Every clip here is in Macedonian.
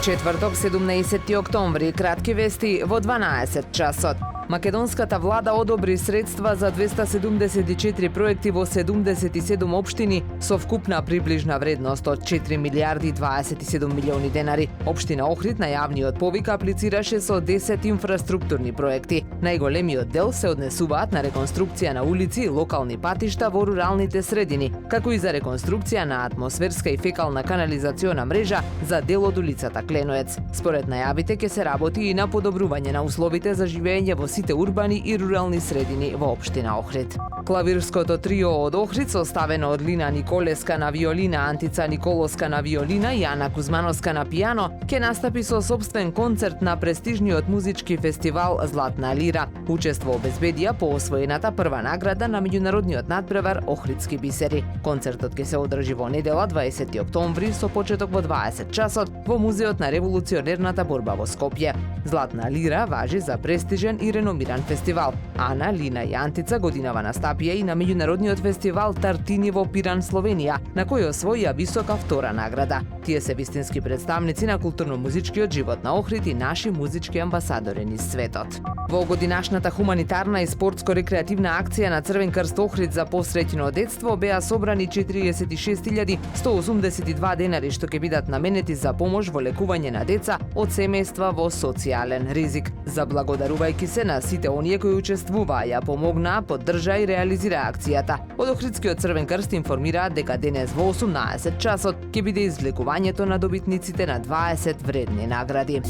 Четврток, 17 октомври, кратки вести во 12 часот. Македонската влада одобри средства за 274 проекти во 77 општини со вкупна приближна вредност од 4 милиарди 27 милиони денари. Општина Охрид на јавниот повик аплицираше со 10 инфраструктурни проекти. Најголемиот дел се однесуваат на реконструкција на улици и локални патишта во руралните средини, како и за реконструкција на атмосферска и фекална канализациона мрежа за дел од улицата Кленоец. Според најавите ќе се работи и на подобрување на условите за живење во сите урбани и рурални средини во општина Охрид. Клавирското трио од Охрид, составено од Лина Николеска на виолина, Антица Николоска на виолина и Ана Кузмановска на пијано, ќе настапи со собствен концерт на престижниот музички фестивал Златна лира. Учество обезбедија по освоената прва награда на меѓународниот надпревар Охридски бисери. Концертот ќе се одржи во недела 20 октомври со почеток во 20 часот во Музеот на револуционерната борба во Скопје. Златна лира важи за престижен и реномиран фестивал. Ана, Лина и Антица годинава настапија и на меѓународниот фестивал Тартини во Пиран, Словенија, на кој освоија висока втора награда. Тие се вистински представници на културно-музичкиот живот на Охрид и наши музички амбасадори низ светот. Во годинашната хуманитарна и спортско-рекреативна акција на Црвен крст Охрид за посреќено детство беа собрани 46.182 денари што ќе бидат наменети за помош во лекување на деца од семејства во социјален ризик. Заблагодарувајќи се на сите оние кои учествуваа, ја помогнаа, поддржаа и реализира акцијата. Од Охридскиот Црвен крст информираат дека денес во 18 часот ќе биде извлекувањето на добитниците на 20 вредни награди.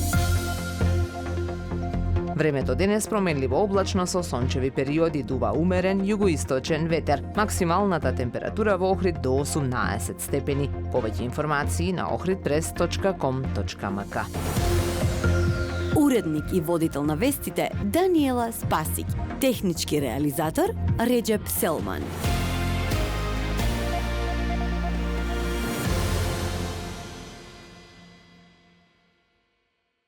Времето денес променливо облачно со сончеви периоди, дува умерен југоисточен ветер. Максималната температура во Охрид до 18 степени. Повеќе информации на ohridpress.com.mk. Уредник и водител на вестите Даниела Спасик. Технички реализатор Реджеп Селман.